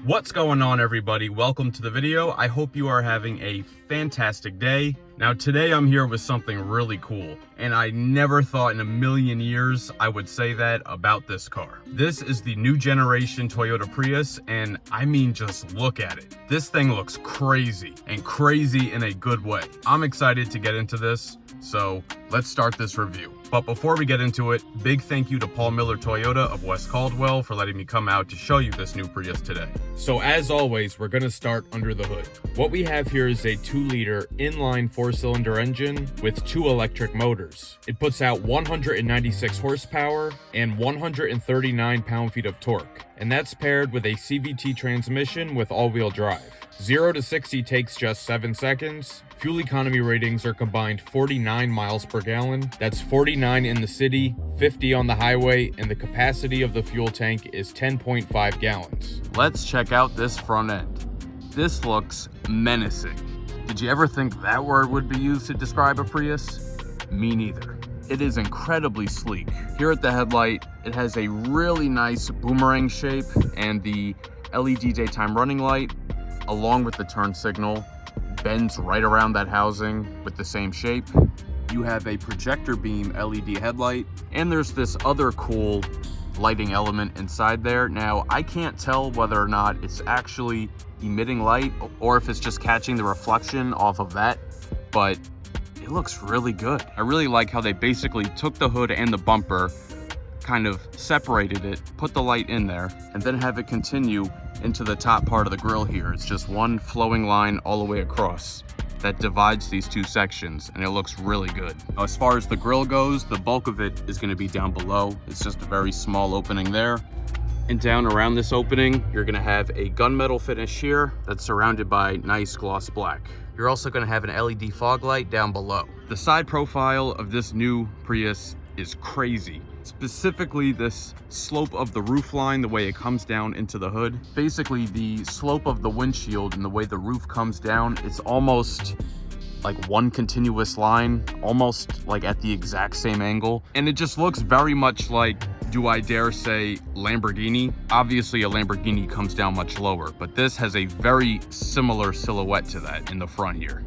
What's going on, everybody? Welcome to the video. I hope you are having a fantastic day. Now today I'm here with something really cool, and I never thought in a million years I would say that about this car. This is the new generation Toyota Prius, and I mean, just look at it. This thing looks crazy, and crazy in a good way. I'm excited to get into this, so let's start this review. But before we get into it, big thank you to Paul Miller Toyota of West Caldwell for letting me come out to show you this new Prius today. So as always, we're gonna start under the hood. What we have here is a 2-liter inline 4-cylinder engine with 2 electric motors. It puts out 196 horsepower and 139 pound-feet of torque, and that's paired with a CVT transmission with all-wheel drive. 0 to 60 takes just 7 seconds. Fuel economy ratings are combined 49 miles per gallon. That's 49 in the city, 50 on the highway, and the capacity of the fuel tank is 10.5 gallons. Let's check out this front end. This looks menacing. Did you ever think that word would be used to describe a Prius? Me neither. It is incredibly sleek. Here at the headlight, it has a really nice boomerang shape, and the LED daytime running light, along with the turn signal, bends right around that housing with the same shape. You have a projector beam LED headlight, and there's this other cool lighting element inside there. Now, I can't tell whether or not it's actually emitting light or if it's just catching the reflection off of that, but it looks really good. I really like how they basically took the hood and the bumper, kind of separated it, put the light in there, and then have it continue into the top part of the grille here. It's just one flowing line all the way across that divides these two sections, and it looks really good. As far as the grille goes, the bulk of it is going to be down below. It's just a very small opening there. And down around this opening, you're going to have a gunmetal finish here that's surrounded by nice gloss black. You're also going to have an LED fog light down below. The side profile of this new Prius is crazy. Specifically, this slope of the roof line, the way it comes down into the hood. Basically, the slope of the windshield and the way the roof comes down, it's almost like one continuous line, almost like at the exact same angle. And it just looks very much like, do I dare say, Lamborghini? Obviously, a Lamborghini comes down much lower, but this has a very similar silhouette to that in the front here.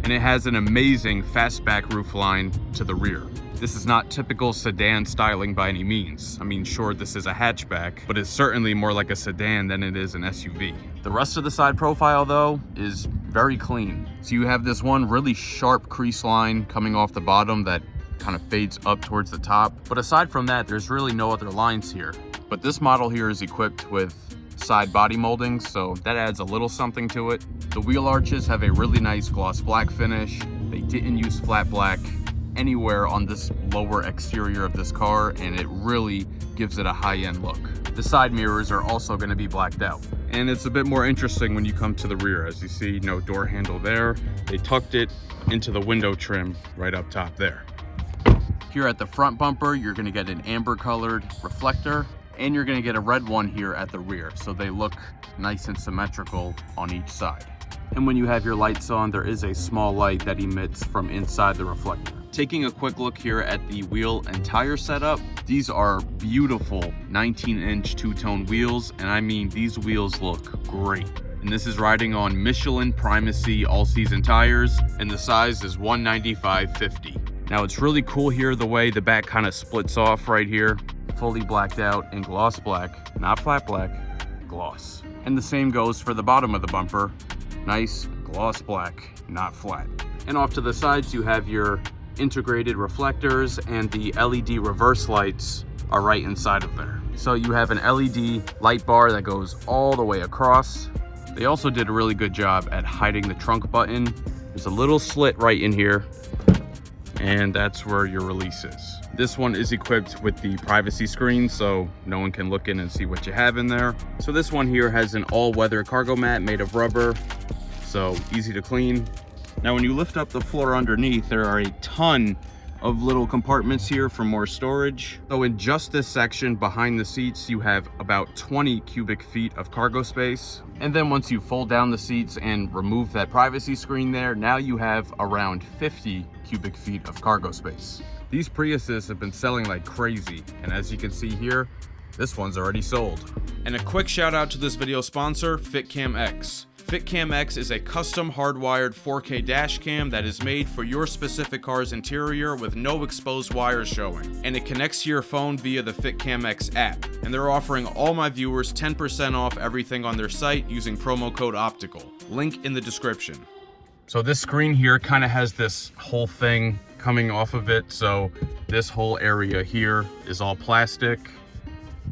And it has an amazing fastback roof line to the rear. This is not typical sedan styling by any means. I mean, sure, this is a hatchback, but it's certainly more like a sedan than it is an SUV. The rest of the side profile, though, is very clean. So you have this one really sharp crease line coming off the bottom that kind of fades up towards the top. But aside from that, there's really no other lines here. But this model here is equipped with side body moldings, so that adds a little something to it. The wheel arches have a really nice gloss black finish. They didn't use flat black anywhere on this lower exterior of this car, and it really gives it a high-end look. The side mirrors are also going to be blacked out, and it's a bit more interesting when you come to the rear. As you see, no door handle there. They tucked it into the window trim right up top there. Here at the front bumper, you're going to get an amber colored reflector, and you're going to get a red one here at the rear, so they look nice and symmetrical on each side. And when you have your lights on, there is a small light that emits from inside the reflector. Taking a quick look here at the wheel and tire setup, these are beautiful 19-inch two-tone wheels, and I mean, these wheels look great. And this is riding on Michelin Primacy all-season tires, and the size is 195/50. Now, it's really cool here the way the back kind of splits off right here, fully blacked out in gloss black, not flat black, gloss. And the same goes for the bottom of the bumper, nice gloss black, not flat. And off to the sides, you have your integrated reflectors, and the LED reverse lights are right inside of there. So you have an LED light bar that goes all the way across. They also did a really good job at hiding the trunk button. There's a little slit right in here, and that's where your release is. This one is equipped with the privacy screen, so no one can look in and see what you have in there. So this one here has an all-weather cargo mat made of rubber, so easy to clean. Now, when you lift up the floor underneath, there are a ton of little compartments here for more storage. So in just this section behind the seats, you have about 20 cubic feet of cargo space. And then once you fold down the seats and remove that privacy screen there, now you have around 50 cubic feet of cargo space. These Priuses have been selling like crazy, and as you can see here, this one's already sold. And a quick shout out to this video sponsor, FitCam X. FitCam X is a custom hardwired 4K dash cam that is made for your specific car's interior with no exposed wires showing. And it connects to your phone via the FitCam X app. And they're offering all my viewers 10% off everything on their site using promo code OPTICAL. Link in the description. So this screen here kind of has this whole thing coming off of it. So this whole area here is all plastic.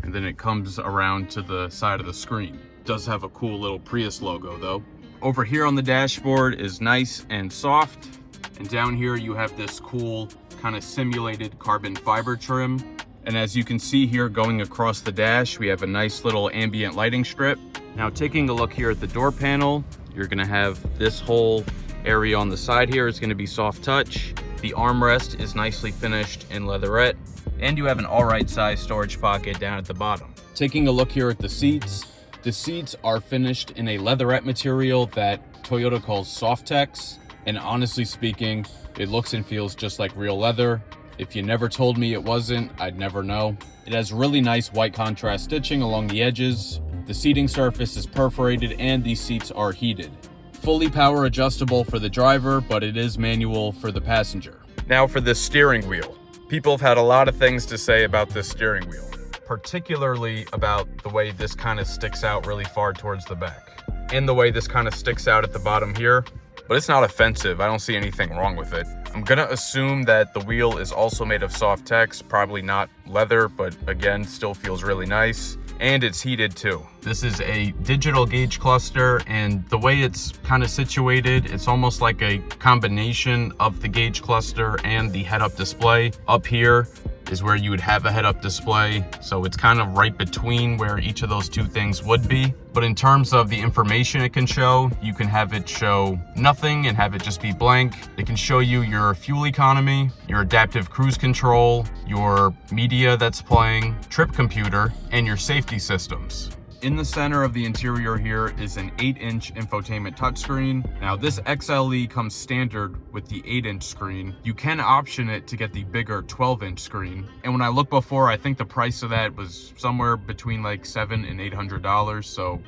And then it comes around to the side of the screen. Does have a cool little Prius logo though. Over here on the dashboard is nice and soft, and down here you have this cool kind of simulated carbon fiber trim. And as you can see here going across the dash, we have a nice little ambient lighting strip. Now taking a look here at the door panel, you're gonna have this whole area on the side here is gonna be soft touch. The armrest is nicely finished in leatherette, and you have an all right size storage pocket down at the bottom. Taking a look here at the seats, the seats are finished in a leatherette material that Toyota calls Softex, and honestly speaking, it looks and feels just like real leather. If you never told me it wasn't, I'd never know. It has really nice white contrast stitching along the edges. The seating surface is perforated and these seats are heated. Fully power adjustable for the driver, but it is manual for the passenger. Now for this steering wheel. People have had a lot of things to say about this steering wheel, particularly about the way this kind of sticks out really far towards the back and the way this kind of sticks out at the bottom here, but it's not offensive. I don't see anything wrong with it. I'm gonna assume that the wheel is also made of Softex, probably not leather, but again, still feels really nice. And it's heated too. This is a digital gauge cluster, and the way it's kind of situated, it's almost like a combination of the gauge cluster and the head-up display. Up here is where you would have a head-up display, so it's kind of right between where each of those two things would be. But in terms of the information it can show, you can have it show nothing and have it just be blank. It can show you your fuel economy, your adaptive cruise control, your media that's playing, trip computer, and your safety systems. In the center of the interior here is an 8-inch infotainment touchscreen. Now this XLE comes standard with the 8-inch screen. You can option it to get the bigger 12-inch screen. And when I looked before, I think the price of that was somewhere between like $700 and $800. So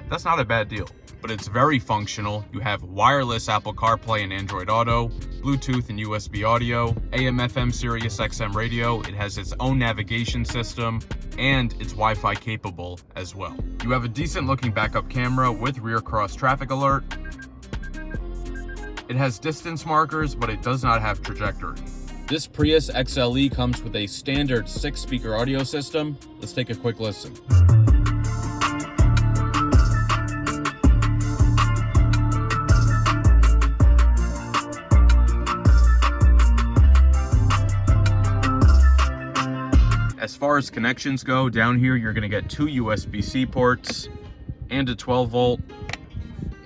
that's not a bad deal, but it's very functional. You have wireless Apple CarPlay and Android Auto, Bluetooth and USB audio, AM, FM, Sirius XM radio. It has its own navigation system, and it's Wi-Fi capable as well. You have a decent looking backup camera with rear cross traffic alert. It has distance markers, but it does not have trajectory. This Prius XLE comes with a standard 6-speaker audio system. Let's take a quick listen. As far as connections go, down here you're gonna get 2 USB-C ports and a 12-volt,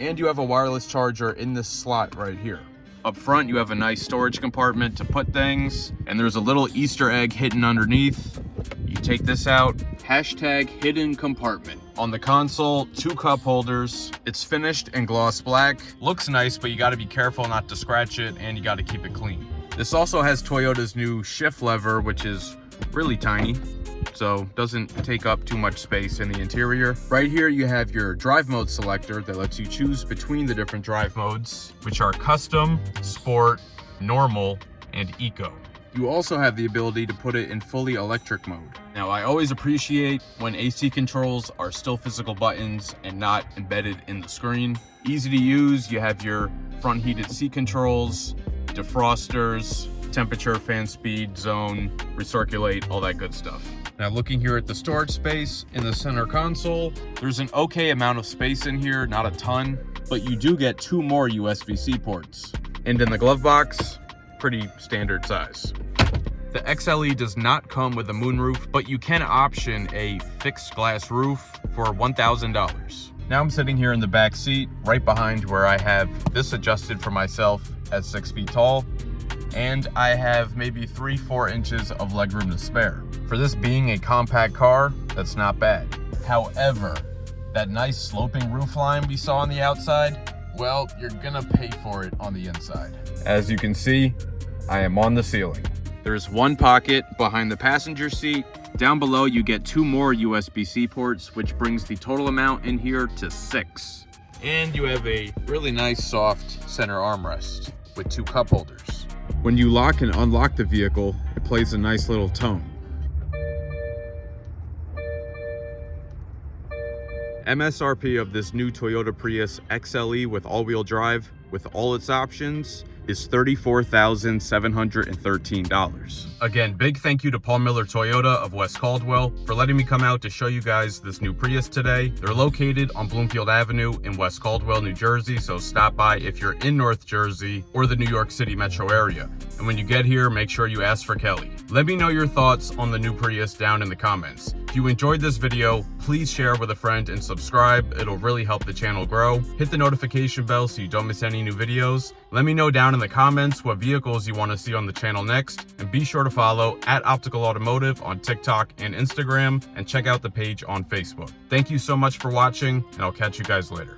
and you have a wireless charger in this slot right here. Up front, you have a nice storage compartment to put things, and there's a little Easter egg hidden underneath. You take this out, hashtag hidden compartment. On the console, 2 cup holders. It's finished in gloss black. Looks nice, but you gotta be careful not to scratch it, and you gotta keep it clean. This also has Toyota's new shift lever, which is really tiny, so doesn't take up too much space in the interior. Right here you have your drive mode selector that lets you choose between the different drive modes, which are custom, sport, normal, and eco. You also have the ability to put it in fully electric mode. Now I always appreciate when AC controls are still physical buttons and not embedded in the screen. Easy to use. You have your front heated seat controls, defrosters, temperature, fan speed, zone, recirculate, all that good stuff. Now looking here at the storage space in the center console, there's an okay amount of space in here, not a ton, but you do get 2 more USB-C ports. And in the glove box, pretty standard size. The XLE does not come with a moonroof, but you can option a fixed glass roof for $1,000. Now I'm sitting here in the back seat, right behind where I have this adjusted for myself at 6 feet tall, and I have maybe 3-4 inches of legroom to spare. For this being a compact car, that's not bad. However, that nice sloping roof line we saw on the outside, well, you're gonna pay for it on the inside. As you can see, I am on the ceiling. There's one pocket behind the passenger seat, Down below, you get 2 more USB-C ports, which brings the total amount in here to 6. And you have a really nice soft center armrest with 2 cup holders. When you lock and unlock the vehicle, it plays a nice little tone. MSRP of this new Toyota Prius XLE with all-wheel drive with all its options is $34,713. Again, big thank you to Paul Miller Toyota of West Caldwell for letting me come out to show you guys this new Prius today. They're located on Bloomfield Avenue in West Caldwell, New Jersey, so stop by if you're in North Jersey or the New York City metro area. And when you get here, make sure you ask for Kelly. Let me know your thoughts on the new Prius down in the comments. If you enjoyed this video, please share with a friend and subscribe. It'll really help the channel grow. Hit the notification bell so you don't miss any new videos. Let me know down in the comments what vehicles you want to see on the channel next, and be sure to follow @OpticalAutomotive on TikTok and Instagram, and check out the page on Facebook. Thank you so much for watching, and I'll catch you guys later.